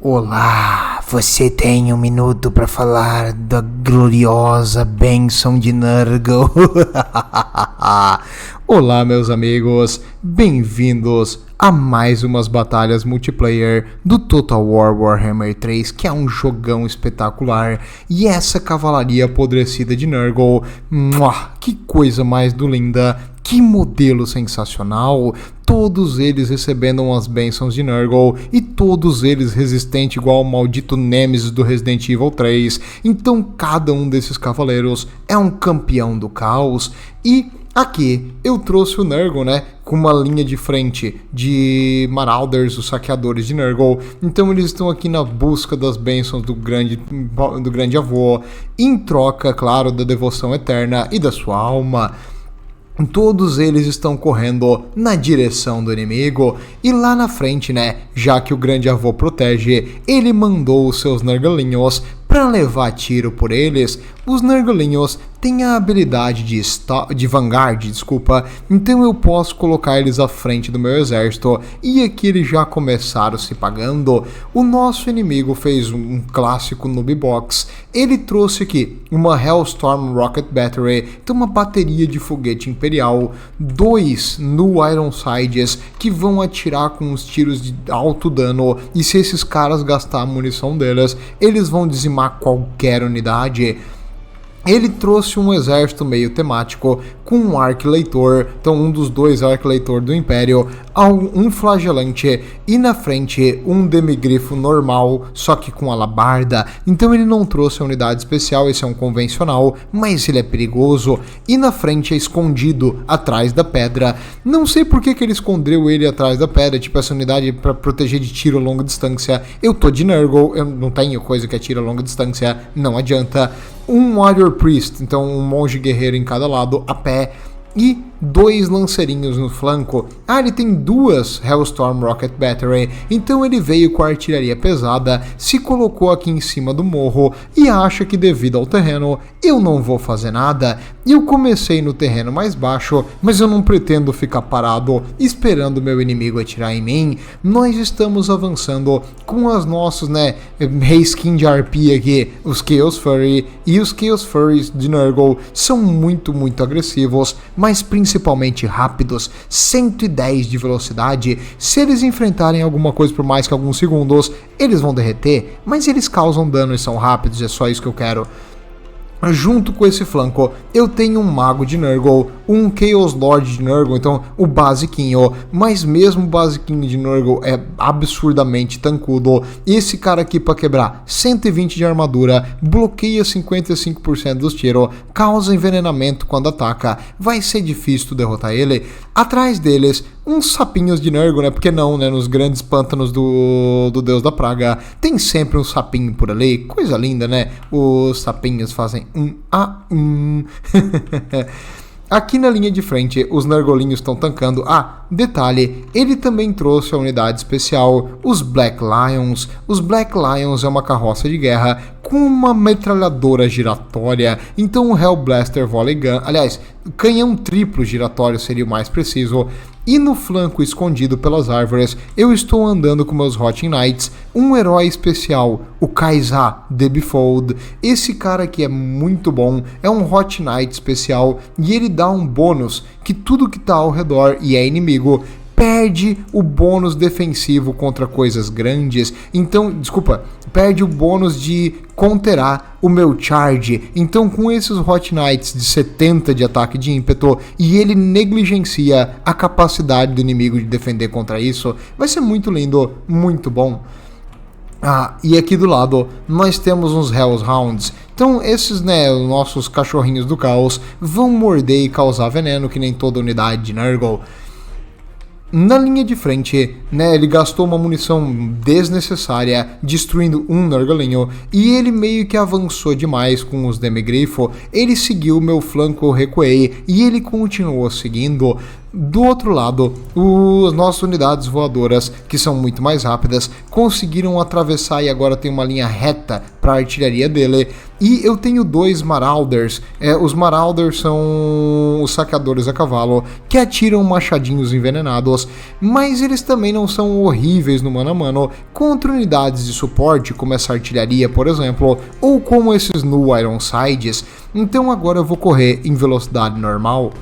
Olá, você tem um minuto para falar da gloriosa bênção de Nurgle? Olá, meus amigos, bem-vindos a mais umas batalhas multiplayer do Total War Warhammer 3, que é um jogão espetacular. E essa cavalaria apodrecida de Nurgle, que coisa mais linda, que modelo sensacional. Todos eles recebendo umas bênçãos de Nurgle e todos eles resistentes igual ao maldito Nemesis do Resident Evil 3. Então cada um desses cavaleiros é um campeão do caos. E aqui eu trouxe o Nurgle, com uma linha de frente de Marauders, os saqueadores de Nurgle. Então eles estão aqui na busca das bênçãos do grande avô, em troca, claro, da devoção eterna e da sua alma. Todos eles estão correndo na direção do inimigo e lá na frente, já que o grande avô protege, ele mandou os seus Nurglinhos para levar tiro por eles. Os Nurglinhos têm a habilidade de Vanguard, então eu posso colocar eles à frente do meu exército e aqui eles já começaram se pagando. O nosso inimigo fez um clássico noob box, ele trouxe aqui uma Hellstorm Rocket Battery, então uma bateria de foguete imperial, 2 no Ironsides que vão atirar com uns tiros de alto dano e se esses caras gastar a munição deles, eles vão dizimar qualquer unidade. Ele trouxe um exército meio temático com um arquileitor, então um dos 2 arquileitor do Império, um flagelante e na frente um demigrifo normal, só que com alabarda. Então ele não trouxe a unidade especial, esse é um convencional, mas ele é perigoso. E na frente é escondido atrás da pedra. Não sei por que ele escondeu ele atrás da pedra, tipo essa unidade para proteger de tiro a longa distância. Eu tô de Nurgle, eu não tenho coisa que atira a longa distância, não adianta. Um Warrior Priest, então um monge guerreiro em cada lado, a pé, e 2 lanceirinhos no flanco. Ele tem 2 Hellstorm Rocket Battery, então ele veio com a artilharia pesada, se colocou aqui em cima do morro e acha que devido ao terreno eu não vou fazer nada. Eu comecei no terreno mais baixo, mas eu não pretendo ficar parado esperando meu inimigo atirar em mim. Nós estamos avançando com as nossas, reskin de RP aqui, os Chaos Fury, e os Chaos Furries de Nurgle são muito agressivos, mas principalmente rápidos, 110 de velocidade. Se eles enfrentarem alguma coisa por mais que alguns segundos, eles vão derreter, mas eles causam dano e são rápidos, é só isso que eu quero. Junto com esse flanco, eu tenho um mago de Nurgle, um Chaos Lord de Nurgle, então o basiquinho, mas mesmo o basiquinho de Nurgle é absurdamente tancudo. Esse cara aqui para quebrar 120 de armadura, bloqueia 55% dos tiros, causa envenenamento quando ataca, vai ser difícil derrotar ele. Atrás deles, uns sapinhos de Nurgle, porque não, nos grandes pântanos do Deus da Praga, tem sempre um sapinho por ali, coisa linda, os sapinhos fazem Aqui na linha de frente, os Nurgolinhos estão tancando. Detalhe, ele também trouxe a unidade especial, os Black Lions. Os Black Lions é uma carroça de guerra com uma metralhadora giratória, então o Hellblaster Volley Gun, aliás, canhão triplo giratório seria o mais preciso. E no flanco escondido pelas árvores, eu estou andando com meus Rotting Knights, um herói especial, o Kai'Sa The Befold. Esse cara aqui é muito bom, é um Hot Knight especial e ele dá um bônus que tudo que está ao redor e é inimigo perde o bônus defensivo contra coisas grandes, perde o bônus de counterar o meu charge. Então com esses Hot Knights de 70 de ataque de ímpeto e ele negligencia a capacidade do inimigo de defender contra isso, vai ser muito lindo, muito bom. E aqui do lado nós temos uns Hellhounds. Então esses, os nossos cachorrinhos do caos vão morder e causar veneno que nem toda unidade de Nurgle. Na linha de frente, ele gastou uma munição desnecessária, destruindo um Nurglinho, e ele meio que avançou demais com os Demigrifo. Ele seguiu meu flanco, eu recuei, e ele continuou seguindo. Do outro lado, as nossas unidades voadoras, que são muito mais rápidas, conseguiram atravessar e agora tem uma linha reta para a artilharia dele. E eu tenho 2 Marauders. Os Marauders são os saqueadores a cavalo que atiram machadinhos envenenados, mas eles também não são horríveis no mano a mano contra unidades de suporte, como essa artilharia, por exemplo, ou como esses New Ironsides. Então agora eu vou correr em velocidade normal.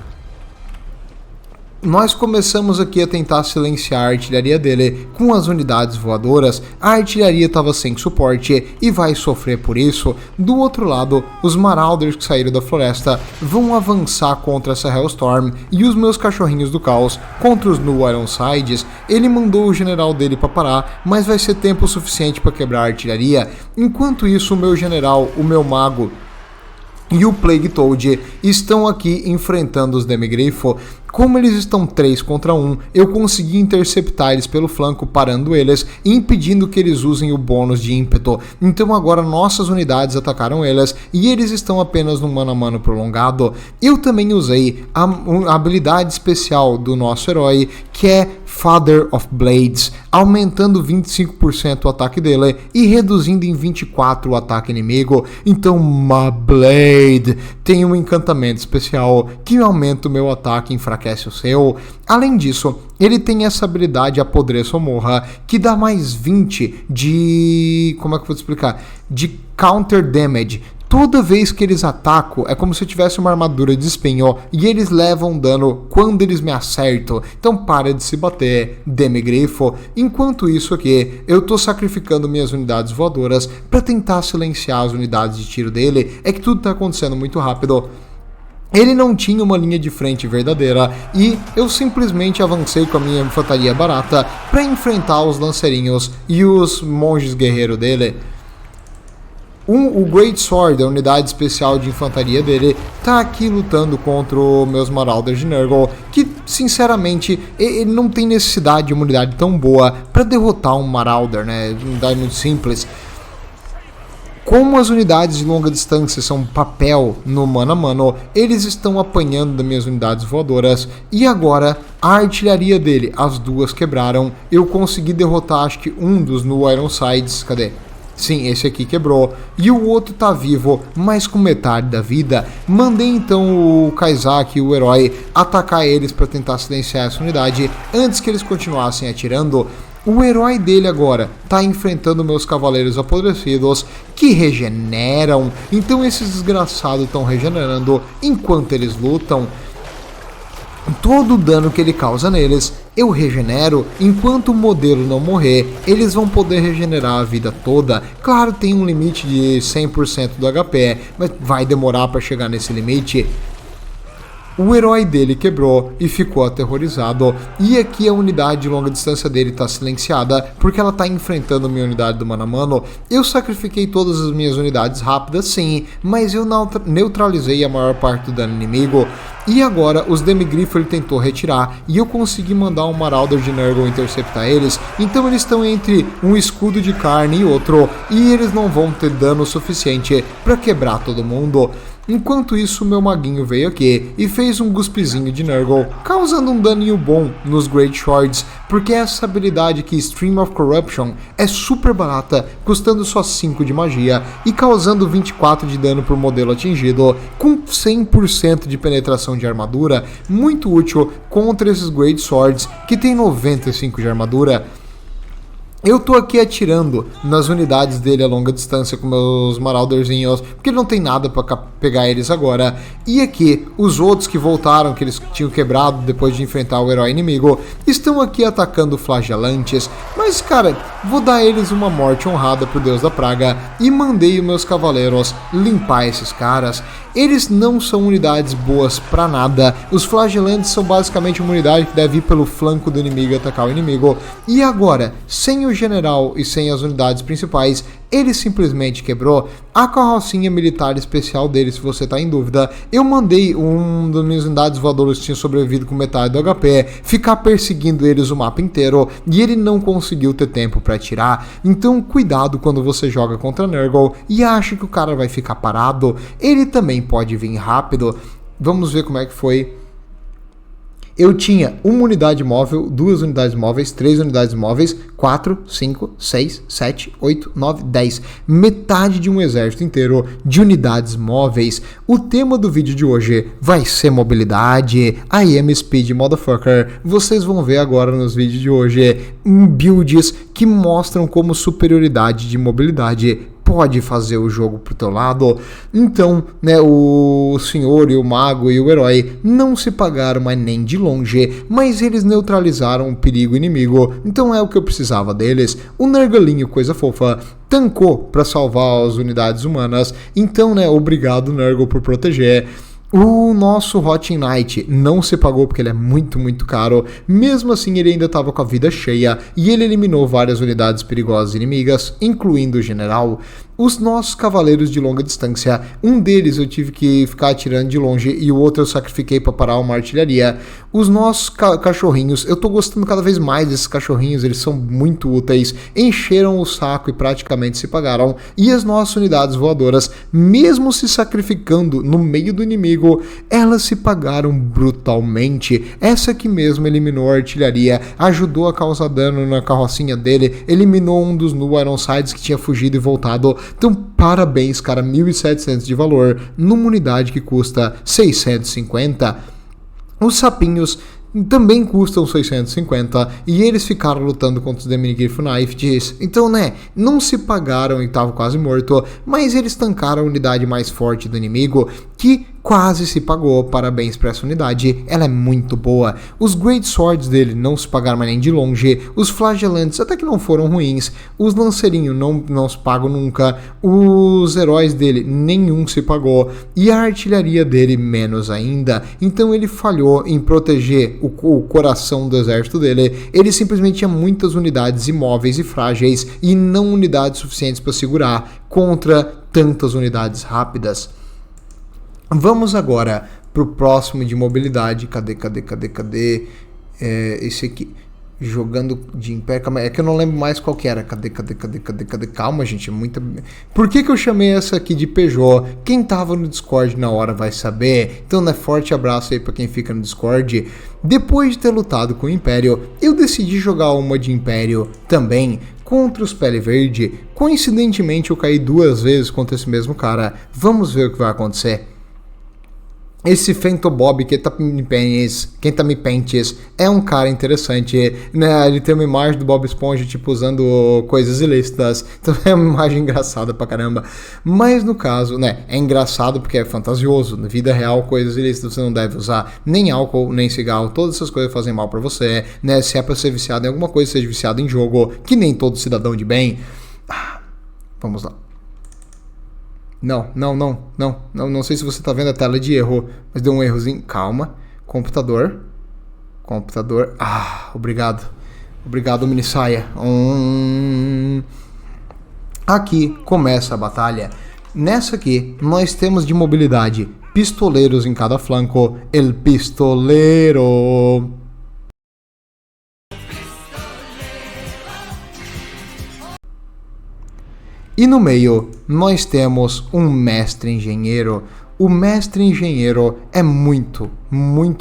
Nós começamos aqui a tentar silenciar a artilharia dele com as unidades voadoras. A artilharia estava sem suporte e vai sofrer por isso. Do outro lado, os Marauders que saíram da floresta vão avançar contra essa Hellstorm e os meus cachorrinhos do caos contra os New Ironsides. Ele mandou o general dele para parar, mas vai ser tempo suficiente para quebrar a artilharia. Enquanto isso, o meu general, o meu mago e o Plague Toad estão aqui enfrentando os Demigrifo. Como eles estão 3 contra 1, eu consegui interceptar eles pelo flanco, parando eles e impedindo que eles usem o bônus de ímpeto. Então agora nossas unidades atacaram eles e eles estão apenas no mano a mano prolongado. Eu também usei a habilidade especial do nosso herói, que é Father of Blades, aumentando 25% o ataque dele e reduzindo em 24% o ataque inimigo. Então My Blade tem um encantamento especial que aumenta o meu ataque e enfraquece o seu. Além disso, ele tem essa habilidade Apodreça ou Morra, que dá mais 20 de... como é que eu vou te explicar? De counter damage. Toda vez que eles atacam, é como se eu tivesse uma armadura de espinho e eles levam dano quando eles me acertam. Então para de se bater, Demigrifo. Enquanto isso aqui, eu tô sacrificando minhas unidades voadoras para tentar silenciar as unidades de tiro dele. É que tudo tá acontecendo muito rápido. Ele não tinha uma linha de frente verdadeira e eu simplesmente avancei com a minha infantaria barata para enfrentar os lanceirinhos e os monges guerreiros dele. O Great Sword, a unidade especial de infantaria dele, tá aqui lutando contra os meus Marauders de Nurgle, que sinceramente ele não tem necessidade de uma unidade tão boa para derrotar um Marauder, né? Uma unidade muito simples. Como as unidades de longa distância são papel no mano a mano, eles estão apanhando das minhas unidades voadoras e agora a artilharia dele, as 2 quebraram. Eu consegui derrotar acho que um dos New Ironsides, cadê? Sim, esse aqui quebrou. E o outro tá vivo, mas com metade da vida. Mandei então o Kaizak, o herói, atacar eles para tentar silenciar essa unidade antes que eles continuassem atirando. O herói dele agora tá enfrentando meus cavaleiros apodrecidos que regeneram. Então esses desgraçados estão regenerando enquanto eles lutam. Todo o dano que ele causa neles, eu regenero. Enquanto o modelo não morrer, eles vão poder regenerar a vida toda. Claro, tem um limite de 100% do HP, mas vai demorar para chegar nesse limite. O herói dele quebrou e ficou aterrorizado. E aqui a unidade de longa distância dele está silenciada, porque ela está enfrentando a minha unidade do mano a mano. Eu sacrifiquei todas as minhas unidades rápidas, sim, mas eu neutralizei a maior parte do dano inimigo. E agora os Demigrifo ele tentou retirar e eu consegui mandar um Marauder de Nurgle interceptar eles. Então eles estão entre um escudo de carne e outro, e eles não vão ter dano suficiente para quebrar todo mundo. Enquanto isso, meu maguinho veio aqui e fez um guspezinho de Nurgle, causando um daninho bom nos Great Swords, porque essa habilidade aqui, Stream of Corruption, é super barata, custando só 5 de magia e causando 24 de dano por modelo atingido, com 100% de penetração de armadura, muito útil contra esses Great Swords que tem 95 de armadura. Eu tô aqui atirando nas unidades dele a longa distância com meus Marauderzinhos, porque não tem nada pra pegar eles agora. E aqui, os outros que voltaram, que eles tinham quebrado depois de enfrentar o herói inimigo, estão aqui atacando flagelantes. Mas, cara, vou dar eles uma morte honrada pro Deus da Praga e mandei os meus cavaleiros limpar esses caras. Eles não são unidades boas pra nada. Os flagelantes são basicamente uma unidade que deve ir pelo flanco do inimigo e atacar o inimigo. E agora, sem o general e sem as unidades principais, ele simplesmente quebrou. A carrocinha militar especial dele, se você tá em dúvida, eu mandei um das minhas unidades voadoras que tinha sobrevivido com metade do HP ficar perseguindo eles o mapa inteiro, e ele não conseguiu ter tempo para atirar. Então cuidado quando você joga contra Nurgle e acha que o cara vai ficar parado, ele também pode vir rápido. Vamos ver como é que foi. eu tinha uma unidade móvel, 2 unidades móveis, 3 unidades móveis, 4, 5, 6, 7, 8, 9, 10. Metade de um exército inteiro de unidades móveis. O tema do vídeo de hoje vai ser mobilidade. I am speed, motherfucker. Vocês vão ver agora nos vídeos de hoje builds que mostram como superioridade de mobilidade pode fazer o jogo pro teu lado. Então, né, o senhor e o mago e o herói não se pagaram mais nem de longe, mas eles neutralizaram o perigo inimigo, então é o que eu precisava deles. O Nergalinho, coisa fofa, tancou para salvar as unidades humanas, então, né, obrigado Nergal por proteger. O nosso Hot Knight não se pagou porque ele é muito, muito caro. Mesmo assim, ele ainda estava com a vida cheia e ele eliminou várias unidades perigosas inimigas, incluindo o general. Os nossos cavaleiros de longa distância, um deles eu tive que ficar atirando de longe e o outro eu sacrifiquei para parar uma artilharia. Os nossos cachorrinhos, eu tô gostando cada vez mais desses cachorrinhos, eles são muito úteis, encheram o saco e praticamente se pagaram. E as nossas unidades voadoras, mesmo se sacrificando no meio do inimigo, elas se pagaram brutalmente. Essa aqui mesmo eliminou a artilharia, ajudou a causar dano na carrocinha dele, eliminou um dos New Ironsides que tinha fugido e voltado. Então, parabéns, cara, 1.700 de valor numa unidade que custa 650. Os sapinhos também custam 650 e eles ficaram lutando contra os Deminigriffo Knights. Então, né, não se pagaram e estavam quase morto, mas eles tancaram a unidade mais forte do inimigo, que quase se pagou. Parabéns para essa unidade, ela é muito boa. Os Great Swords dele não se pagaram mais nem de longe. Os Flagelantes até que não foram ruins. Os Lanceirinhos não se pagam nunca. Os heróis dele, nenhum se pagou. E a artilharia dele, menos ainda. Então ele falhou em proteger o coração do exército dele. Ele simplesmente tinha muitas unidades imóveis e frágeis e não unidades suficientes para segurar contra tantas unidades rápidas. Vamos agora pro próximo de mobilidade. Cadê? Esse aqui. Jogando de Império. Calma, é que eu não lembro mais qual que era. Cadê? Calma, gente. Por que eu chamei essa aqui de Peugeot? Quem tava no Discord na hora vai saber. Então, né, forte abraço aí pra quem fica no Discord. Depois de ter lutado com o Império, eu decidi jogar uma de Império também contra os Pele Verde. Coincidentemente, eu caí 2 vezes contra esse mesmo cara. Vamos ver o que vai acontecer. Esse Fentobob quem tá me pentes é um cara interessante, né? Ele tem uma imagem do Bob Esponja, tipo, usando coisas ilícitas, então é uma imagem engraçada pra caramba. Mas no caso, né, é engraçado porque é fantasioso. Na vida real, coisas ilícitas você não deve usar nem álcool, nem cigarro, todas essas coisas fazem mal pra você, né? Se é pra ser viciado em alguma coisa, seja viciado em jogo, que nem todo cidadão de bem. Vamos lá. Não sei se você tá vendo a tela de erro, mas deu um errozinho. Calma. Computador. Obrigado, Minissaia. Aqui começa a batalha. Nessa aqui, nós temos de mobilidade pistoleiros em cada flanco. El Pistolero. E no meio, nós temos um mestre engenheiro. O mestre engenheiro é muito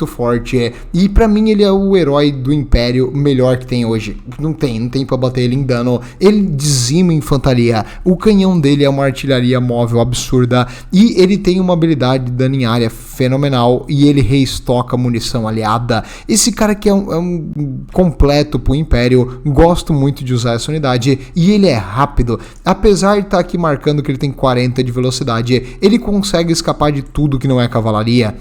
forte. E pra mim ele é o herói do Império melhor que tem hoje. Não tem pra bater ele em dano. Ele dizima a infantaria. O canhão dele é uma artilharia móvel absurda. E ele tem uma habilidade de dano em área fenomenal. E ele reestoca munição aliada. Esse cara aqui é um completo pro Império. Gosto muito de usar essa unidade. E ele é rápido. Apesar de estar aqui marcando que ele tem 40 de velocidade, ele consegue escapar de tudo que não é cavalaria.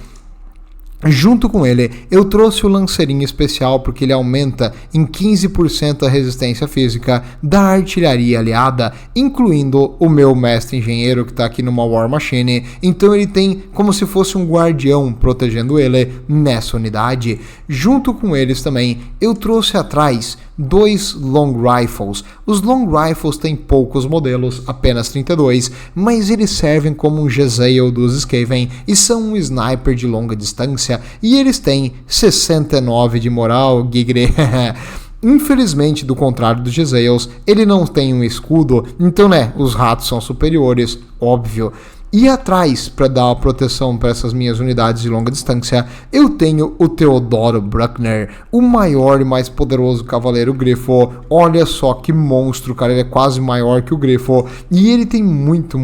Junto com ele, eu trouxe o Lanceirinho especial porque ele aumenta em 15% a resistência física da artilharia aliada, incluindo o meu mestre engenheiro que está aqui numa War Machine. Então ele tem como se fosse um guardião protegendo ele nessa unidade. Junto com eles também, eu trouxe atrás 2 Long Rifles. Os Long Rifles têm poucos modelos, apenas 32, mas eles servem como um Jezzail dos Skaven e são um sniper de longa distância, e eles têm 69 de moral, Gigre. Infelizmente, do contrário dos Jezzails, ele não tem um escudo, então né, os ratos são superiores, óbvio. E atrás, para dar uma proteção para essas minhas unidades de longa distância, eu tenho o Theodoro Bruckner, o maior e mais poderoso cavaleiro grifo. Olha só que monstro, cara, ele é quase maior que o grifo. E ele tem muito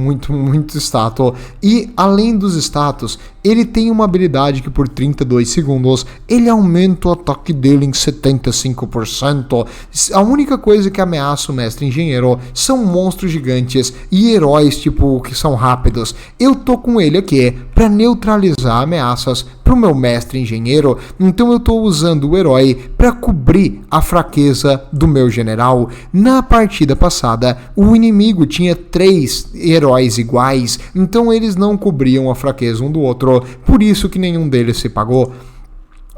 status. E além dos status, ele tem uma habilidade que por 32 segundos ele aumenta o ataque dele em 75%. A única coisa que ameaça o mestre engenheiro são monstros gigantes e heróis tipo que são rápidos. Eu tô com ele aqui para neutralizar ameaças pro meu mestre engenheiro, então eu tô usando o herói para cobrir a fraqueza do meu general. Na partida passada, o inimigo tinha 3 heróis iguais, então eles não cobriam a fraqueza um do outro, por isso que nenhum deles se pagou.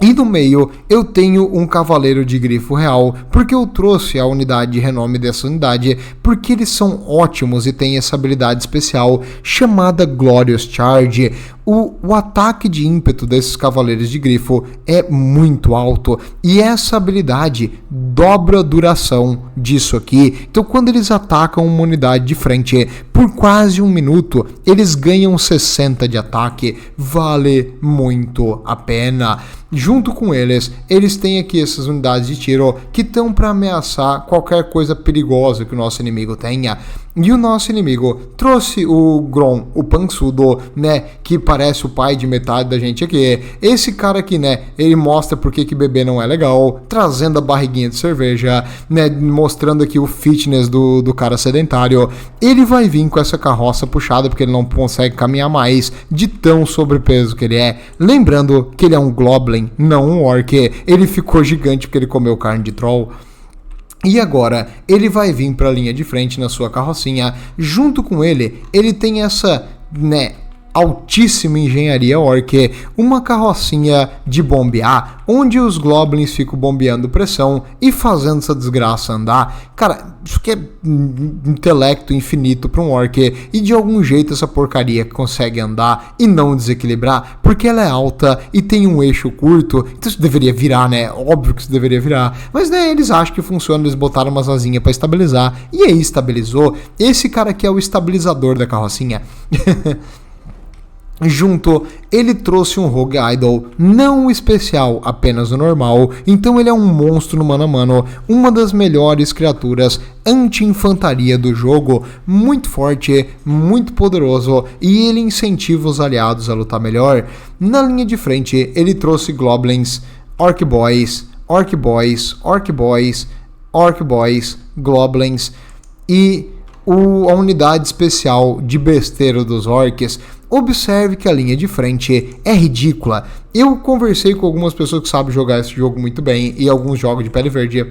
E no meio eu tenho um cavaleiro de grifo real, porque eu trouxe a unidade de renome dessa unidade, porque eles são ótimos e têm essa habilidade especial chamada Glorious Charge. O ataque de ímpeto desses cavaleiros de grifo é muito alto e essa habilidade dobra a duração disso aqui. Então quando eles atacam uma unidade de frente por quase 1 minuto, eles ganham 60 de ataque. Vale muito a pena. Junto com eles têm aqui essas unidades de tiro que estão para ameaçar qualquer coisa perigosa que o nosso inimigo tenha. E o nosso inimigo trouxe o Grom, o pançudo, né, que parece o pai de metade da gente aqui. Esse cara aqui, né, ele mostra por que beber não é legal, trazendo a barriguinha de cerveja, né, mostrando aqui o fitness do cara sedentário. Ele vai vir com essa carroça puxada porque ele não consegue caminhar mais, de tão sobrepeso que ele é. Lembrando que ele é um Goblin, não um Orc. Ele ficou gigante porque ele comeu carne de troll. E agora, ele vai vir para a linha de frente na sua carrocinha. Junto com ele tem essa, né, altíssima engenharia orc, uma carrocinha de bombear, onde os goblins ficam bombeando pressão e fazendo essa desgraça andar. Cara, isso que é intelecto infinito para um orc, e de algum jeito essa porcaria consegue andar e não desequilibrar, porque ela é alta e tem um eixo curto, então isso deveria virar, né? Óbvio que isso deveria virar, mas né, eles acham que funciona, eles botaram umas asinhas para estabilizar, e aí estabilizou. Esse cara aqui é o estabilizador da carrocinha. Junto, ele trouxe um Rogue Idol, não o especial, apenas o normal, então ele é um monstro no mano a mano, uma das melhores criaturas anti-infantaria do jogo, muito forte, muito poderoso, e ele incentiva os aliados a lutar melhor. Na linha de frente, ele trouxe Goblins, Orc Boys, Orc Boys, Orc Boys, Orc Boys, Goblins e a unidade especial de besteiro dos orcs. Observe que a linha de frente é ridícula. Eu conversei com algumas pessoas que sabem jogar esse jogo muito bem e alguns jogos de pele verde.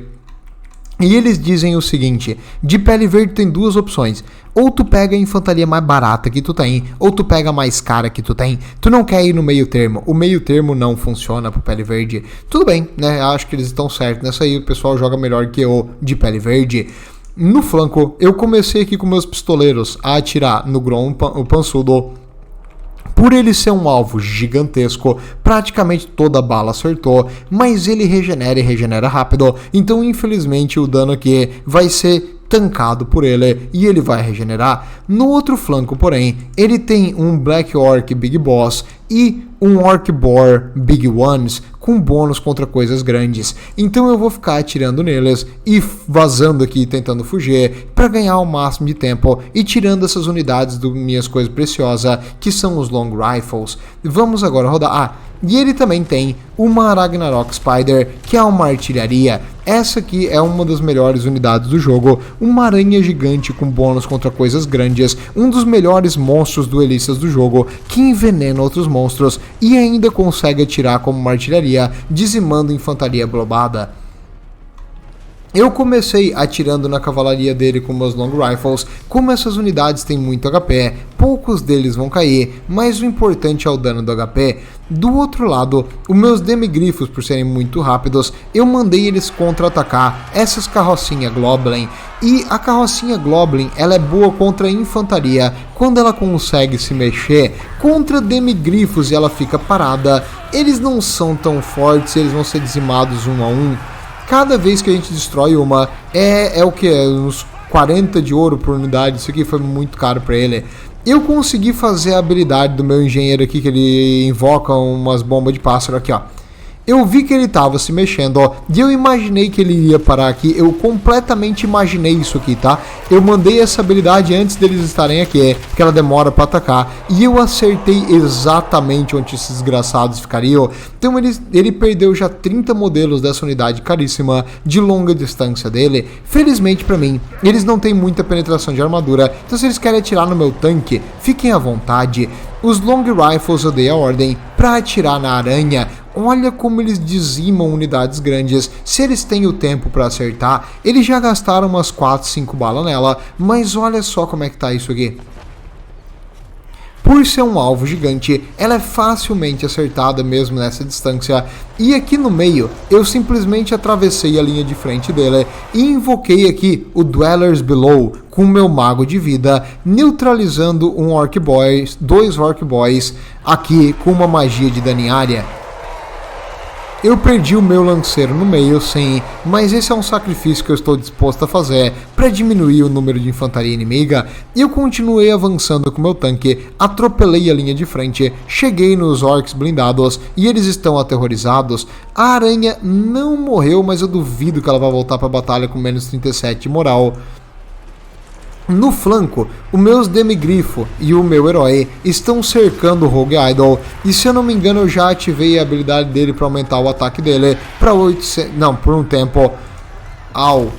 E eles dizem o seguinte: de pele verde tem duas opções. Ou tu pega a infantaria mais barata que tu tem, ou tu pega a mais cara que tu tem. Tu não quer ir no meio termo. O meio termo não funciona pro pele verde. Tudo bem, né? Acho que eles estão certos. Nessa aí o pessoal joga melhor que eu de pele verde. No flanco, eu comecei aqui com meus pistoleiros a atirar no Grom, o pançudo. Por ele ser um alvo gigantesco, praticamente toda a bala acertou, mas ele regenera e regenera rápido, então infelizmente o dano aqui vai ser tancado por ele e ele vai regenerar. No outro flanco, porém, ele tem um Black Orc Big Boss e um Orc Boar Big Ones com bônus contra coisas grandes. Então eu vou ficar atirando neles e vazando aqui, tentando fugir, para ganhar o máximo de tempo e tirando essas unidades das minhas coisas preciosas, que são os Long Rifles. Vamos agora rodar. E ele também tem uma Ragnarok Spider, que é uma artilharia. Essa aqui é uma das melhores unidades do jogo, uma aranha gigante com bônus contra coisas grandes, um dos melhores monstros duelistas do jogo, que envenena outros monstros e ainda consegue atirar como uma artilharia, dizimando infantaria globada. Eu comecei atirando na cavalaria dele com meus Long Rifles. Como essas unidades têm muito HP, poucos deles vão cair, mas o importante é o dano do HP. Do outro lado, os meus Demigrifos, por serem muito rápidos, eu mandei eles contra-atacar essas carrocinhas Goblin. E a carrocinha Goblin, ela é boa contra a infantaria, quando ela consegue se mexer. Contra Demigrifos e ela fica parada, eles não são tão fortes, eles vão ser dizimados 1 a 1. Cada vez que a gente destrói uma, é o que? Uns 40 de ouro por unidade, isso aqui foi muito caro para ele. Eu consegui fazer a habilidade do meu engenheiro aqui, que ele invoca umas bombas de pássaro aqui, ó. Eu vi que ele tava se mexendo, ó, e eu imaginei que ele iria parar aqui, eu completamente imaginei isso aqui, tá? Eu mandei essa habilidade antes deles estarem aqui, que ela demora pra atacar, e eu acertei exatamente onde esses desgraçados ficariam. Então ele perdeu já 30 modelos dessa unidade caríssima, de longa distância dele. Felizmente pra mim, eles não têm muita penetração de armadura, então se eles querem atirar no meu tanque, fiquem à vontade. Os Long Rifles eu dei a ordem pra atirar na aranha. Olha como eles dizimam unidades grandes. Se eles têm o tempo para acertar, eles já gastaram umas 4, 5 balas nela, mas olha só como é que tá isso aqui. Por ser um alvo gigante, ela é facilmente acertada mesmo nessa distância. E aqui no meio, eu simplesmente atravessei a linha de frente dele e invoquei aqui o Dwellers Below com o meu mago de vida, neutralizando um Orc Boy, 2 Orc Boys aqui com uma magia de dano em área. Eu perdi o meu lanceiro no meio, sim, mas esse é um sacrifício que eu estou disposto a fazer para diminuir o número de infantaria inimiga. E eu continuei avançando com meu tanque, atropelei a linha de frente, cheguei nos orcs blindados e eles estão aterrorizados. A aranha não morreu, mas eu duvido que ela vá voltar para a batalha com menos 37 de moral. No flanco, os meus Demigrifo e o meu herói estão cercando o Rogue Idol, e se eu não me engano eu já ativei a habilidade dele para aumentar o ataque dele para 800, não, por um tempo. Au,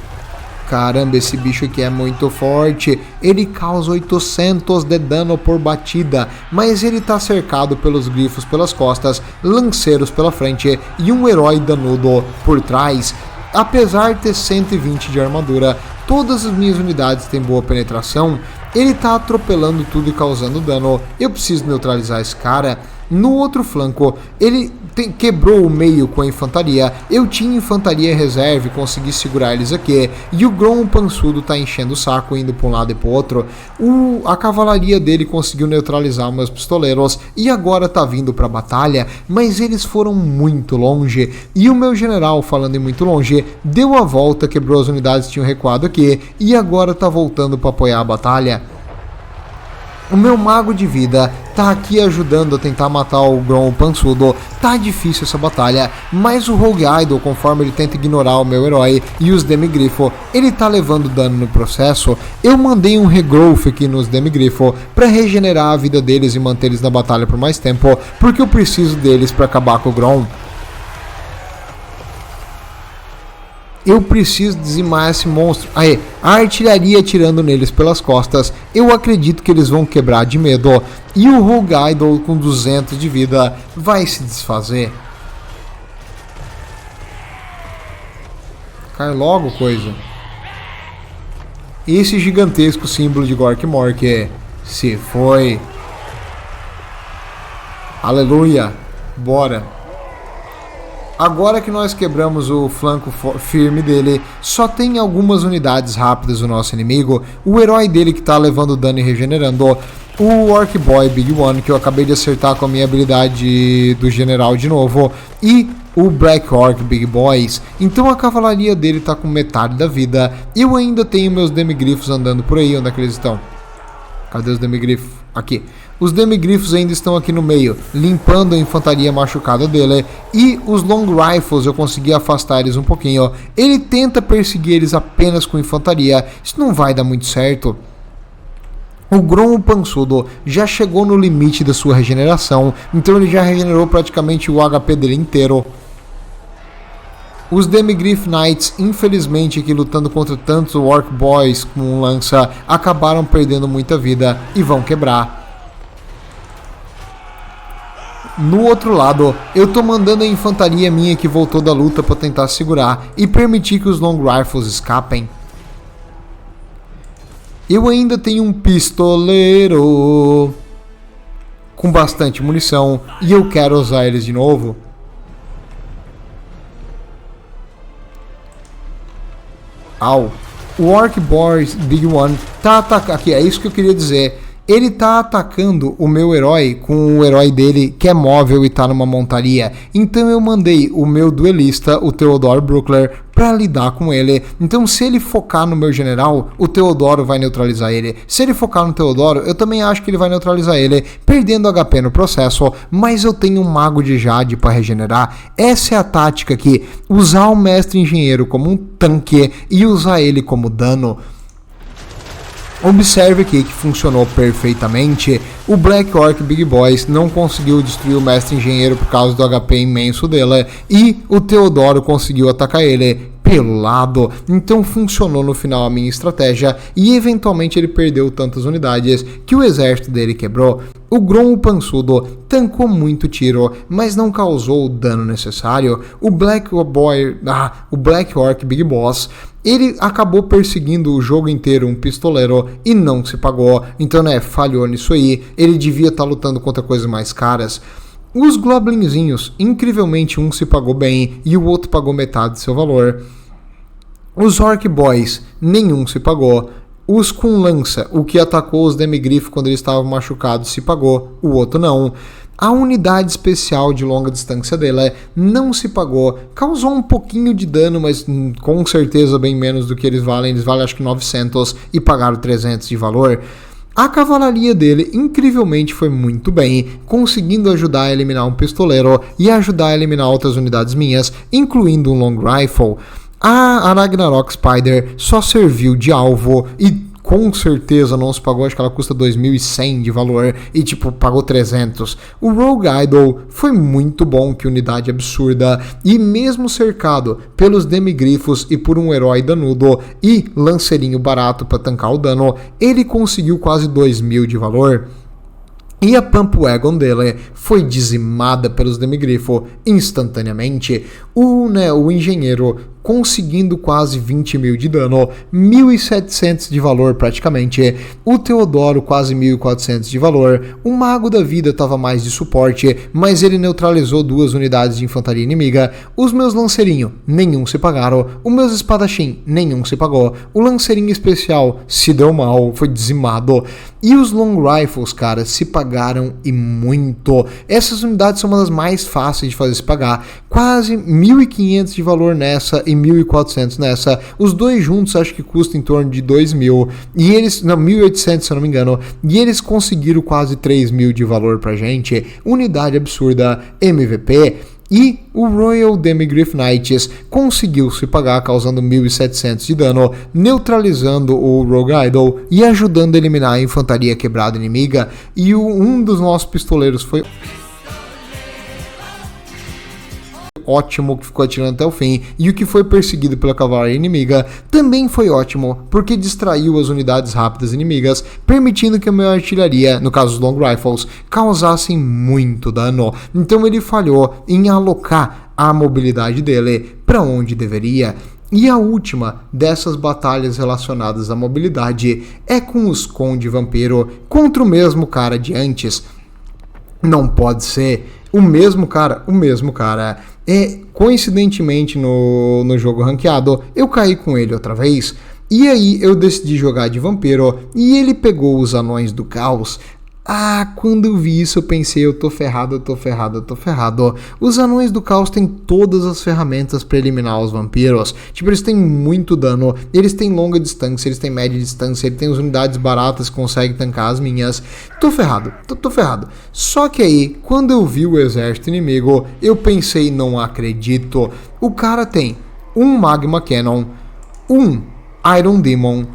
caramba, esse bicho aqui é muito forte, ele causa 800 de dano por batida, mas ele está cercado pelos grifos pelas costas, lanceiros pela frente e um herói danudo por trás. Apesar de ter 120 de armadura, todas as minhas unidades têm boa penetração, ele está atropelando tudo e causando dano. Eu preciso neutralizar esse cara. No outro flanco, ele quebrou o meio com a infantaria. Eu tinha infantaria em reserva e consegui segurar eles aqui. E o Grom pançudo tá enchendo o saco, indo para um lado e para o outro. A cavalaria dele conseguiu neutralizar meus pistoleiros e agora tá vindo para a batalha, mas eles foram muito longe. E o meu general, falando em muito longe, deu a volta, quebrou as unidades que tinham recuado aqui e agora tá voltando para apoiar a batalha. O meu mago de vida tá aqui ajudando a tentar matar o Grom pançudo. Tá difícil essa batalha, mas o Rogue Idol, conforme ele tenta ignorar o meu herói e os Demigrifo, ele tá levando dano no processo. Eu mandei um regrowth aqui nos Demigrifo para regenerar a vida deles e manter eles na batalha por mais tempo, porque eu preciso deles para acabar com o Grom. Eu preciso dizimar esse monstro. Aí, a artilharia atirando neles pelas costas. Eu acredito que eles vão quebrar de medo. E o Rogue Idol com 200 de vida vai se desfazer. Cai logo, coisa. Esse gigantesco símbolo de Gork Mork se foi. Aleluia. Bora. Agora que nós quebramos o flanco firme dele, só tem algumas unidades rápidas do nosso inimigo. O herói dele que tá levando dano e regenerando. O Orc Boy Big One, que eu acabei de acertar com a minha habilidade do general de novo. E o Black Orc Big Boys. Então a cavalaria dele tá com metade da vida. Eu ainda tenho meus Demigrifos andando por aí. Onde é que eles estão? Cadê os Demigrifos? Aqui. Os Demigrifos ainda estão aqui no meio, limpando a infantaria machucada dele. E os Long Rifles eu consegui afastar eles um pouquinho. Ele tenta perseguir eles apenas com infantaria. Isso não vai dar muito certo. O Grom pançudo já chegou no limite da sua regeneração, então ele já regenerou praticamente o HP dele inteiro. Os Demigrif Knights, infelizmente aqui lutando contra tantos Orc Boys com lança, acabaram perdendo muita vida e vão quebrar. No outro lado, eu tô mandando a infantaria minha que voltou da luta para tentar segurar e permitir que os Long Rifles escapem. Eu ainda tenho um pistoleiro com bastante munição e eu quero usar eles de novo. Au. O Orc Boys Big One tá atacando. Aqui, é isso que eu queria dizer. ele tá atacando o meu herói com o herói dele que é móvel e tá numa montaria. Então eu mandei o meu duelista, o Theodore Bruckler, para lidar com ele. Então se ele focar no meu general, o Teodoro vai neutralizar ele. Se ele focar no Teodoro, eu também acho que ele vai neutralizar ele, perdendo HP no processo, mas eu tenho um mago de Jade para regenerar. Essa é a tática aqui, usar o mestre engenheiro como um tanque e usar ele como dano. Observe aqui que funcionou perfeitamente. O Black Orc Big Boys não conseguiu destruir o mestre engenheiro por causa do HP imenso dele, e o Teodoro conseguiu atacar ele pelo lado. Então funcionou no final a minha estratégia, e eventualmente ele perdeu tantas unidades que o exército dele quebrou. O Grom, o pançudo, tancou muito tiro, mas não causou o dano necessário. O Black Orc Big Boss, ele acabou perseguindo o jogo inteiro um pistoleiro e não se pagou. Então, falhou nisso aí. Ele devia estar lutando contra coisas mais caras. Os Goblinzinhos, incrivelmente um se pagou bem e o outro pagou metade do seu valor. Os Orc Boys, nenhum se pagou. Os com lança, o que atacou os Demigrifos quando eles estavam machucados, se pagou, o outro não. A unidade especial de longa distância dela não se pagou, causou um pouquinho de dano, mas com certeza bem menos do que eles valem acho que 900 e pagaram 300 de valor. A cavalaria dele, incrivelmente, foi muito bem, conseguindo ajudar a eliminar um pistoleiro e ajudar a eliminar outras unidades minhas, incluindo um long rifle. A Ragnarok Spider só serviu de alvo e com certeza não se pagou, acho que ela custa 2.100 de valor e pagou 300. O Rogue Idol foi muito bom, que unidade absurda, e mesmo cercado pelos Demigrifos e por um herói danudo e lanceirinho barato para tancar o dano, ele conseguiu quase 2.000 de valor. E a Pump Wagon dele foi dizimada pelos Demigrifo instantaneamente. O engenheiro conseguindo quase 20.000 de dano, 1.700 de valor praticamente. O Teodoro quase 1.400 de valor. O Mago da Vida estava mais de suporte, mas ele neutralizou 2 unidades de infantaria inimiga. Os meus lanceirinhos, nenhum se pagaram. Os meus espadachim, nenhum se pagou. O lanceirinho especial se deu mal, foi dizimado. E os long rifles, cara, se pagaram e muito. Essas unidades são uma das mais fáceis de fazer se pagar. Quase 1.500 de valor nessa e 1.400 nessa. Os dois juntos acho que custam em torno de 2.000. E eles, não, 1.800 se eu não me engano. E eles conseguiram quase 3.000 de valor pra gente. Unidade absurda, MVP. E o Royal Demigrif Knights conseguiu se pagar, causando 1.700 de dano, neutralizando o Rogue Idol e ajudando a eliminar a infantaria quebrada inimiga. E um dos nossos pistoleiros foi ótimo, que ficou atirando até o fim, e o que foi perseguido pela cavalaria inimiga também foi ótimo, porque distraiu as unidades rápidas inimigas, permitindo que a minha artilharia, no caso os long rifles, causassem muito dano. Então ele falhou em alocar a mobilidade dele para onde deveria. E a última dessas batalhas relacionadas à mobilidade é com os Conde Vampiro contra o mesmo cara de antes. Não pode ser o mesmo cara. Coincidentemente no jogo ranqueado, eu caí com ele outra vez, e aí eu decidi jogar de vampiro, e ele pegou os anões do caos. Quando eu vi isso eu pensei, eu tô ferrado. Os anões do caos têm todas as ferramentas para eliminar os vampiros. Eles têm muito dano, eles têm longa distância, eles têm média distância, eles têm as unidades baratas que conseguem tancar as minhas. Tô ferrado. Só que aí, quando eu vi o exército inimigo, eu pensei, não acredito. O cara tem um Magma Cannon, um Iron Demon,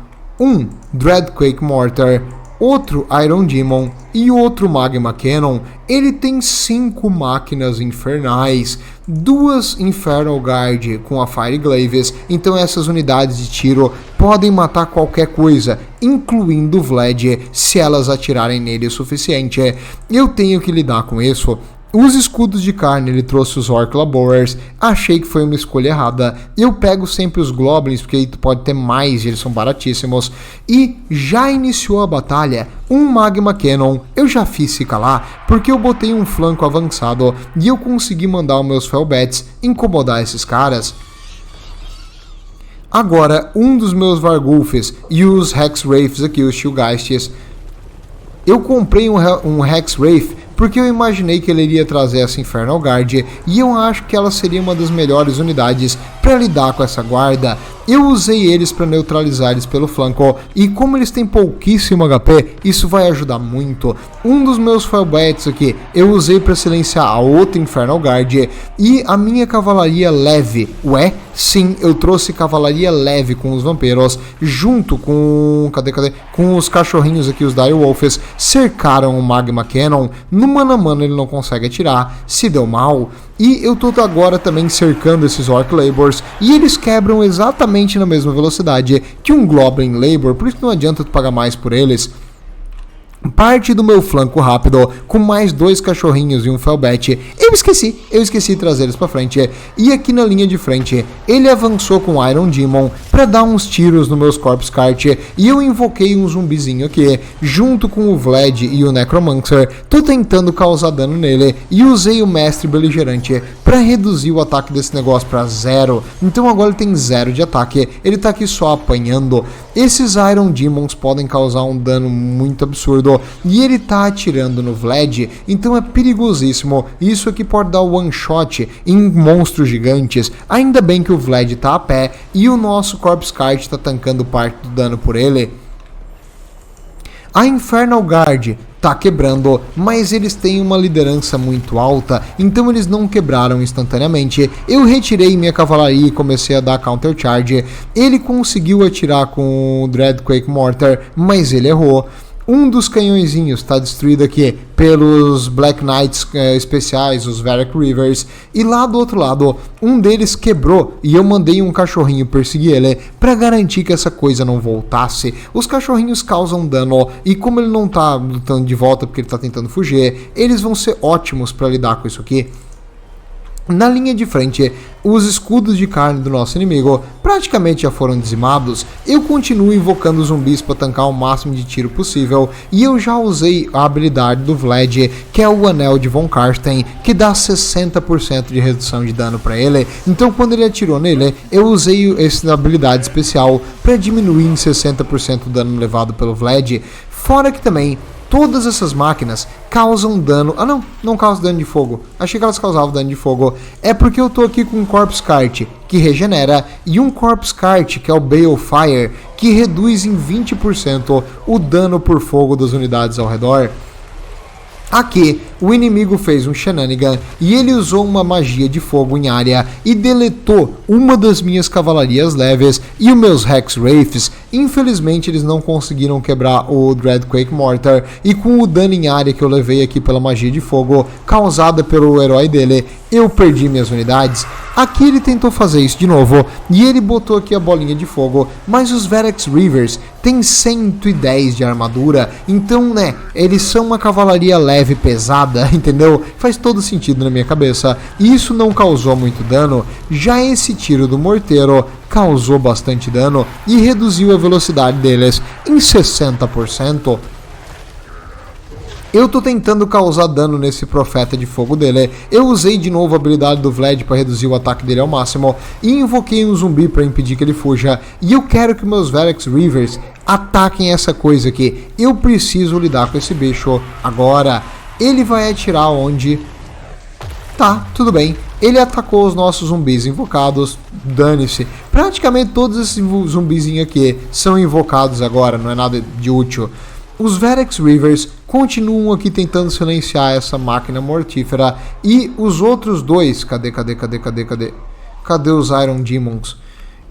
um Dreadquake Mortar, outro Iron Demon e outro Magma Cannon. Ele tem 5 máquinas infernais, 2 Infernal Guard com a Fire Glaives, então essas unidades de tiro podem matar qualquer coisa, incluindo o Vlad, se elas atirarem nele o suficiente. Eu tenho que lidar com isso. Os escudos de carne, ele trouxe os Orc Laborers, achei que foi uma escolha errada. Eu pego sempre os Goblins, porque aí tu pode ter mais, eles são baratíssimos. E já iniciou a batalha, um Magma Cannon, eu já fiz se calar, porque eu botei um flanco avançado e eu consegui mandar os meus Fellbats incomodar esses caras. Agora, um dos meus Vargulfs e os Hexwraiths aqui, os Shilgheists, eu comprei um Hexwraith porque eu imaginei que ele iria trazer essa Infernal Guard e eu acho que ela seria uma das melhores unidades para lidar com essa guarda. Eu usei eles para neutralizar eles pelo flanco e como eles têm pouquíssimo HP, isso vai ajudar muito. Um dos meus Fellbats aqui eu usei para silenciar a outra Infernal Guard e a minha cavalaria leve. Ué, sim, eu trouxe cavalaria leve com os vampiros junto com... com os cachorrinhos aqui, os Direwolves, cercaram o Magma Cannon. No mano a mano ele não consegue atirar, se deu mal. E eu tô agora também cercando esses Orc Labors e eles quebram exatamente na mesma velocidade que um Goblin Labor, por isso não adianta tu pagar mais por eles. Parte do meu flanco rápido, com mais 2 cachorrinhos e um Fellbat, eu esqueci de trazer eles pra frente, e aqui na linha de frente, ele avançou com Iron Demon pra dar uns tiros no meus Corpse Cart, e eu invoquei um zumbizinho aqui, junto com o Vlad e o Necromancer, tô tentando causar dano nele, e usei o Mestre Beligerante pra reduzir o ataque desse negócio pra 0, então agora ele tem 0 de ataque, ele tá aqui só apanhando. Esses Iron Demons podem causar um dano muito absurdo, e ele tá atirando no Vlad, então é perigosíssimo. Isso aqui pode dar one shot em monstros gigantes. Ainda bem que o Vlad tá a pé e o nosso Corpse Cart tá tancando parte do dano por ele. A Infernal Guard tá quebrando, mas eles têm uma liderança muito alta, então eles não quebraram instantaneamente. Eu retirei minha cavalaria e comecei a dar counter charge. Ele conseguiu atirar com o Dreadquake Mortar, mas ele errou. Um dos canhõezinhos está destruído aqui pelos Black Knights especiais, os Varrock Reavers, e lá do outro lado, um deles quebrou e eu mandei um cachorrinho perseguir ele para garantir que essa coisa não voltasse. Os cachorrinhos causam dano e como ele não está lutando de volta porque ele está tentando fugir, eles vão ser ótimos para lidar com isso aqui. Na linha de frente, os escudos de carne do nosso inimigo praticamente já foram dizimados. Eu continuo invocando zumbis para tancar o máximo de tiro possível e eu já usei a habilidade do Vlad, que é o Anel de Von Karsten, que dá 60% de redução de dano para ele. Então quando ele atirou nele, eu usei essa habilidade especial para diminuir em 60% o dano levado pelo Vlad. Fora que também todas essas máquinas causam dano... Ah não causam dano de fogo. Achei que elas causavam dano de fogo. É porque eu tô aqui com um Corpse Cart que regenera e um Corpse Cart que é o Balefire, que reduz em 20% o dano por fogo das unidades ao redor. Aqui, o inimigo fez um shenanigan e ele usou uma magia de fogo em área e deletou uma das minhas cavalarias leves e os meus Hexwraiths. Infelizmente eles não conseguiram quebrar o Dreadquake Mortar e com o dano em área que eu levei aqui pela magia de fogo causada pelo herói dele, eu perdi minhas unidades. Aqui ele tentou fazer isso de novo e ele botou aqui a bolinha de fogo, mas os Varrock Reavers têm 110 de armadura, então né, eles são uma cavalaria leve pesada, entendeu? Faz todo sentido na minha cabeça, e isso não causou muito dano. Já esse tiro do morteiro causou bastante dano e reduziu a velocidade deles em 60%. Eu tô tentando causar dano nesse profeta de fogo dele. Eu usei de novo a habilidade do Vlad para reduzir o ataque dele ao máximo e invoquei um zumbi para impedir que ele fuja. E eu quero que meus Varrock Reavers ataquem essa coisa aqui. Eu preciso lidar com esse bicho agora. Ele vai atirar onde? Tá, tudo bem. Ele atacou os nossos zumbis invocados, dane-se. Praticamente todos esses zumbizinhos aqui são invocados agora, não é nada de útil. Os Varrock Reavers continuam aqui tentando silenciar essa máquina mortífera. E os outros dois... Cadê os Iron Demons?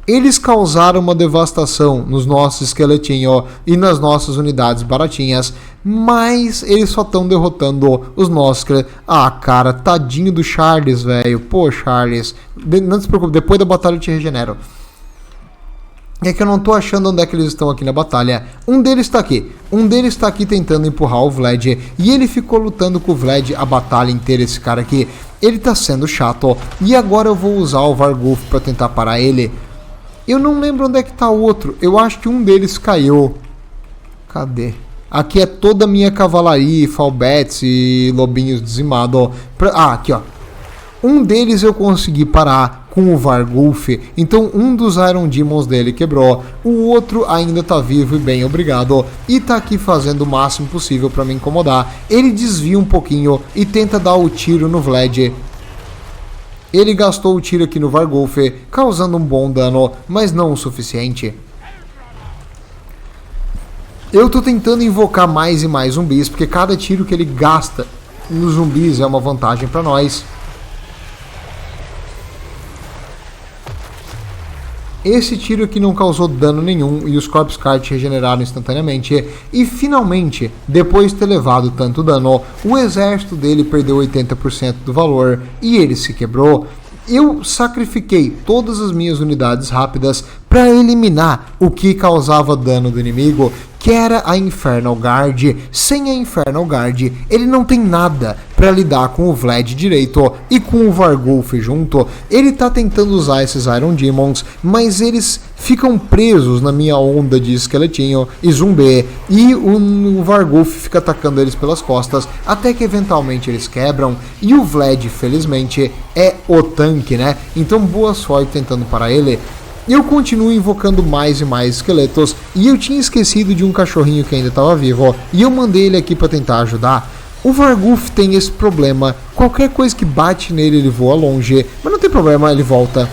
Eles causaram uma devastação nos nossos esqueletinhos e nas nossas unidades baratinhas. Mas eles só estão derrotando os nossos esqueletos. Ah, cara, tadinho do Charles, velho. Pô, Charles. Não se preocupe, depois da batalha eu te regenero. É que eu não tô achando onde é que eles estão aqui na batalha. Um deles está aqui. Um deles está aqui tentando empurrar o Vlad. E ele ficou lutando com o Vlad a batalha inteira, esse cara aqui. Ele tá sendo chato. E agora eu vou usar o Varghulf para tentar parar ele. Eu não lembro onde é que tá o outro. Eu acho que um deles caiu. Cadê? Aqui é toda a minha cavalaria, Fallbats e lobinhos dizimados. Ah, aqui ó. Um deles eu consegui parar com o Varghulf, então um dos Iron Demons dele quebrou, o outro ainda tá vivo e bem obrigado, e tá aqui fazendo o máximo possível para me incomodar. Ele desvia um pouquinho e tenta dar o tiro no Vlad. Ele gastou o tiro aqui no Varghulf, causando um bom dano, mas não o suficiente. Eu tô tentando invocar mais e mais zumbis, porque cada tiro que ele gasta nos zumbis é uma vantagem para nós. Esse tiro aqui não causou dano nenhum e os Corpse Cart regeneraram instantaneamente. E finalmente, depois de ter levado tanto dano, o exército dele perdeu 80% do valor e ele se quebrou. Eu sacrifiquei todas as minhas unidades rápidas para eliminar o que causava dano do inimigo, que era a Infernal Guard. Sem a Infernal Guard, ele não tem nada para lidar com o Vlad direito e com o Varghulf junto. Ele tá tentando usar esses Iron Demons, mas eles ficam presos na minha onda de esqueletinho e zumbi, e o Varghulf fica atacando eles pelas costas, até que eventualmente eles quebram, e o Vlad, felizmente, é o tanque, né? Então boa sorte tentando parar ele. Eu continuo invocando mais e mais esqueletos, e eu tinha esquecido de um cachorrinho que ainda estava vivo, e eu mandei ele aqui para tentar ajudar. O Varghulf tem esse problema, qualquer coisa que bate nele ele voa longe, mas não tem problema, ele volta.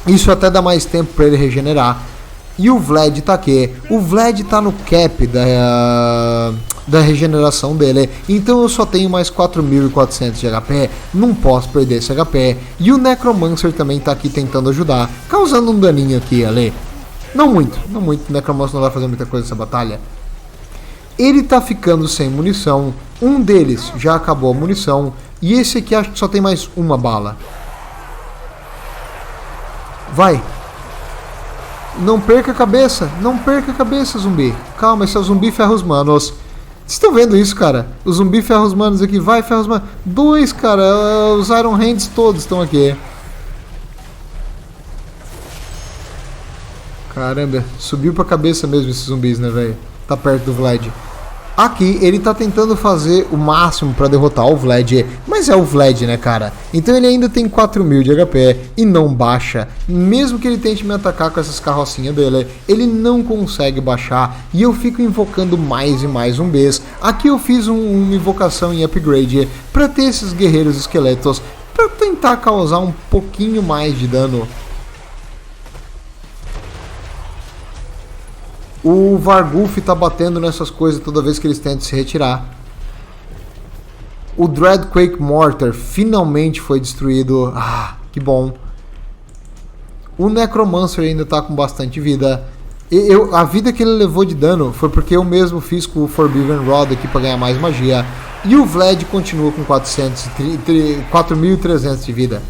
Isso até dá mais tempo para ele regenerar. E o Vlad tá aqui, o Vlad tá no cap da regeneração dele, então eu só tenho mais 4.400 de HP, não posso perder esse HP, e o Necromancer também tá aqui tentando ajudar, causando um daninho aqui e ali. Não muito, o Necromancer não vai fazer muita coisa nessa batalha. Ele tá ficando sem munição, um deles já acabou a munição, e esse aqui acho que só tem mais uma bala. Vai! Não perca a cabeça, zumbi. Calma, esse é o zumbi ferra os manos. Vocês estão vendo isso, cara? O zumbi ferra os manos aqui, vai, ferra os manos. Dois, cara, os Iron Hands todos estão aqui. Caramba, subiu pra cabeça mesmo esses zumbis, né, velho? Tá perto do Vlad. Aqui, ele tá tentando fazer o máximo pra derrotar o Vlad, mas é o Vlad, né, cara? Então ele ainda tem 4.000 de HP e não baixa. Mesmo que ele tente me atacar com essas carrocinhas dele, ele não consegue baixar e eu fico invocando mais e mais zumbis. Aqui eu fiz uma invocação em upgrade pra ter esses guerreiros esqueletos, pra tentar causar um pouquinho mais de dano. O Varghulf tá batendo nessas coisas toda vez que eles tentam se retirar. O Dreadquake Mortar finalmente foi destruído. Ah, que bom. O Necromancer ainda tá com bastante vida. A vida que ele levou de dano foi porque eu mesmo fiz com o Forbidden Rod aqui para ganhar mais magia. E o Vlad continua com 4.300 de vida.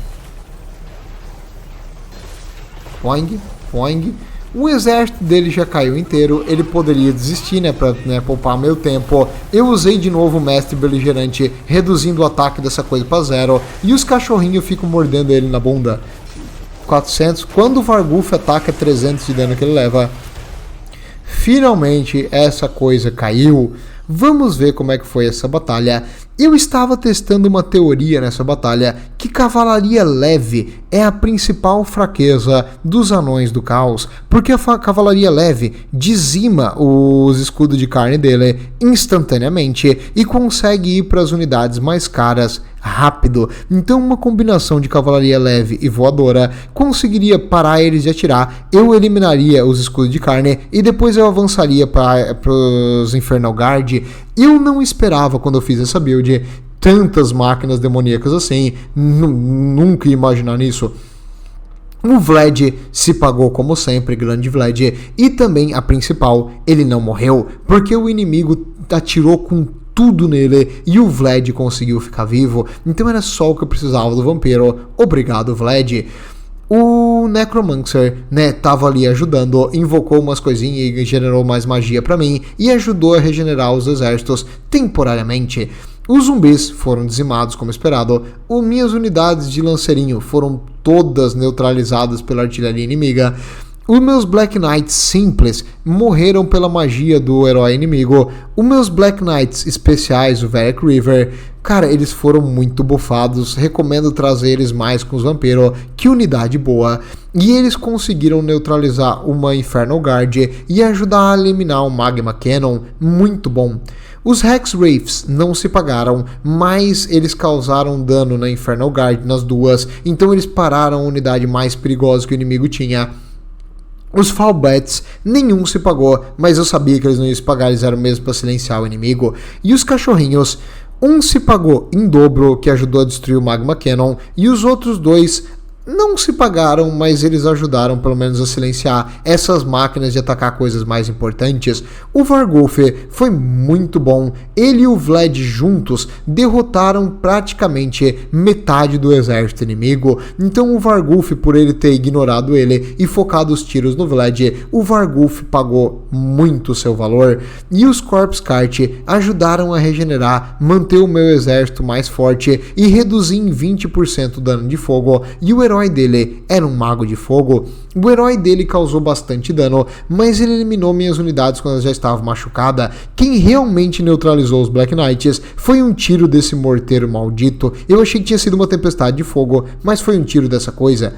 Poing, poing. O exército dele já caiu inteiro, ele poderia desistir, né, pra poupar meu tempo. Eu usei de novo o Mestre Beligerante, reduzindo o ataque dessa coisa pra 0, e os cachorrinhos ficam mordendo ele na bunda. 400, quando o Varghulf ataca 300 de dano que ele leva. Finalmente essa coisa caiu. Vamos ver como é que foi essa batalha. Eu estava testando uma teoria nessa batalha que cavalaria leve é a principal fraqueza dos anões do caos, porque a cavalaria leve dizima os escudos de carne dele instantaneamente e consegue ir para as unidades mais caras rápido. Então uma combinação de cavalaria leve e voadora conseguiria parar eles de atirar, eu eliminaria os escudos de carne e depois eu avançaria para os Infernal Guard. Eu não esperava, quando eu fiz essa build, tantas máquinas demoníacas assim, nunca ia imaginar nisso. O Vlad se pagou como sempre, grande Vlad, e também a principal, ele não morreu, porque o inimigo atirou com tudo nele e o Vlad conseguiu ficar vivo, então era só o que eu precisava do vampiro. Obrigado, Vlad. O Necromancer, né, tava ali ajudando, invocou umas coisinhas e generou mais magia pra mim e ajudou a regenerar os exércitos temporariamente. Os zumbis foram dizimados como esperado, as minhas unidades de lanceirinho foram todas neutralizadas pela artilharia inimiga. Os meus Black Knights simples morreram pela magia do herói inimigo. Os meus Black Knights especiais, o Varric River, cara, eles foram muito bufados. Recomendo trazer eles mais com os vampiros. Que unidade boa. E eles conseguiram neutralizar uma Infernal Guard e ajudar a eliminar o Magma Cannon. Muito bom. Os Hex Wraiths não se pagaram, mas eles causaram dano na Infernal Guard nas duas. Então eles pararam a unidade mais perigosa que o inimigo tinha. Os Fall Bats, nenhum se pagou, mas eu sabia que eles não iam se pagar, eles eram mesmo para silenciar o inimigo. E os cachorrinhos, um se pagou em dobro, que ajudou a destruir o Magma Cannon, e os outros dois não se pagaram, mas eles ajudaram pelo menos a silenciar essas máquinas de atacar coisas mais importantes. O Varghulf foi muito bom. Ele e o Vlad juntos derrotaram praticamente metade do exército inimigo. Então o Varghulf, por ele ter ignorado ele e focado os tiros no Vlad, o Varghulf pagou muito seu valor. E os Corpse Cart ajudaram a regenerar, manter o meu exército mais forte e reduzir em 20% o dano de fogo. E o herói dele era um mago de fogo. O herói dele causou bastante dano, mas ele eliminou minhas unidades quando elas já estavam machucadas. Quem realmente neutralizou os Black Knights foi um tiro desse morteiro maldito. Eu achei que tinha sido uma tempestade de fogo, mas foi um tiro dessa coisa.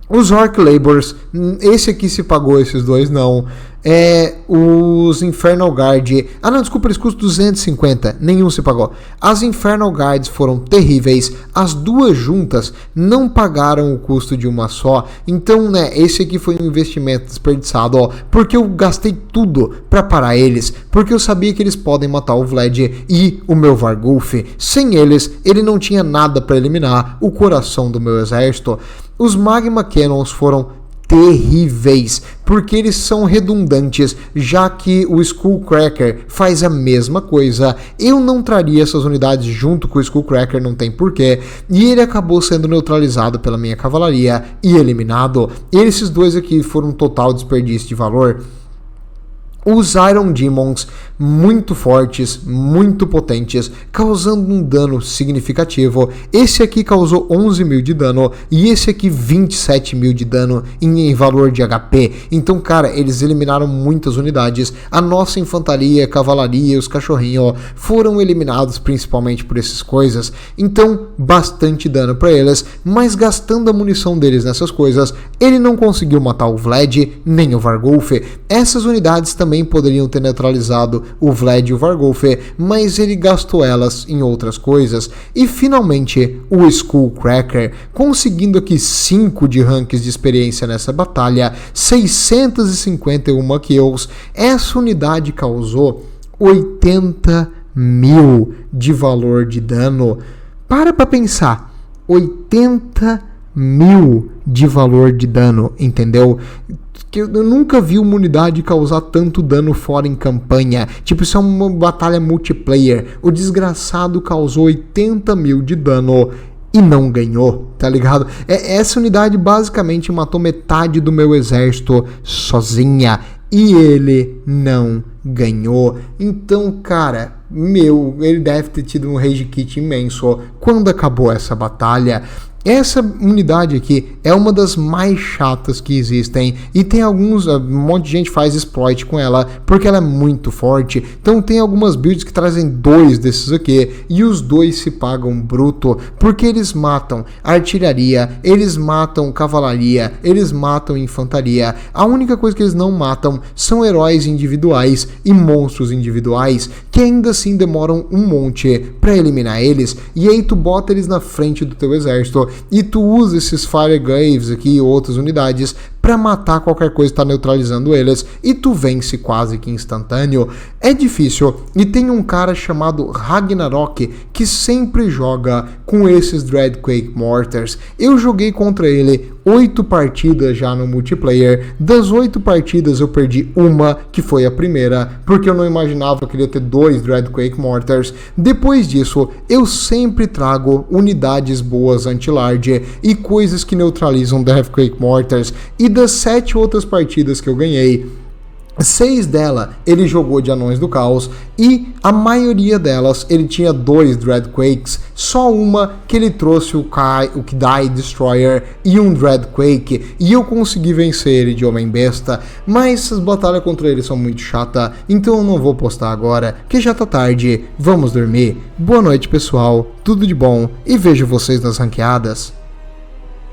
Os Orc Laborers, esse aqui se pagou, esses dois não. Os Infernal Guard, não, desculpa, eles custam 250, nenhum se pagou. As Infernal Guards foram terríveis, as duas juntas não pagaram o custo de uma só. Então, né, esse aqui foi um investimento desperdiçado, ó, porque eu gastei tudo pra parar eles, porque eu sabia que eles podem matar o Vlad e o meu Varghulf. Sem eles, ele não tinha nada pra eliminar o coração do meu exército. Os Magma Cannons foram terríveis, porque eles são redundantes, já que o Skullcracker faz a mesma coisa. Eu não traria essas unidades junto com o Skullcracker, não tem porquê, e ele acabou sendo neutralizado pela minha cavalaria e eliminado. E esses dois aqui foram um total desperdício de valor. Os Iron Demons, muito fortes, muito potentes, causando um dano significativo. Esse aqui causou 11 mil de dano e esse aqui 27 mil de dano em valor de HP. Então, cara, eles eliminaram muitas unidades. A nossa infantaria, cavalaria, os cachorrinhos foram eliminados principalmente por essas coisas. Então, bastante dano para eles, mas gastando a munição deles nessas coisas, ele não conseguiu matar o Vlad nem o Varghulf. Essas unidades também poderiam ter neutralizado o Vlad e o Varghulf, mas ele gastou elas em outras coisas. E finalmente o Skullcracker, conseguindo aqui 5 de ranks de experiência nessa batalha, 651 kills. Essa unidade causou 80 mil de valor de dano. Para pensar, 80 mil de valor de dano, entendeu? Que eu nunca vi uma unidade causar tanto dano fora em campanha. Tipo, isso é uma batalha multiplayer. O desgraçado causou 80 mil de dano e não ganhou, tá ligado? Essa unidade basicamente matou metade do meu exército sozinha e ele não ganhou. Então, cara, ele deve ter tido um rage kit imenso quando acabou essa batalha. Essa unidade aqui é uma das mais chatas que existem e tem um monte de gente faz exploit com ela porque ela é muito forte. Então tem algumas builds que trazem 2 desses aqui e os 2 se pagam bruto porque eles matam artilharia, eles matam cavalaria, eles matam infantaria. A única coisa que eles não matam são heróis individuais e monstros individuais que ainda assim demoram um monte para eliminar eles, e aí tu bota eles na frente do teu exército e tu usa esses Fireglaives aqui e outras unidades para matar qualquer coisa que está neutralizando eles e tu vence quase que instantâneo. É difícil e tem um cara chamado Ragnarok que sempre joga com esses Dreadquake Mortars. Eu joguei contra ele 8 partidas já no multiplayer. Das 8 partidas eu perdi uma, que foi a primeira, porque eu não imaginava que ele ia ter 2 Dreadquake Mortars. Depois disso, eu sempre trago unidades boas anti-large e coisas que neutralizam Deathquake Mortars. E das 7 outras partidas que eu ganhei, 6 delas ele jogou de Anões do Caos e a maioria delas ele tinha 2 Dreadquakes, só uma que ele trouxe o Kidai Destroyer e um Dreadquake e eu consegui vencer ele de Homem-Besta, mas essas batalhas contra ele são muito chatas, então eu não vou postar agora, que já tá tarde, vamos dormir. Boa noite pessoal, tudo de bom e vejo vocês nas ranqueadas.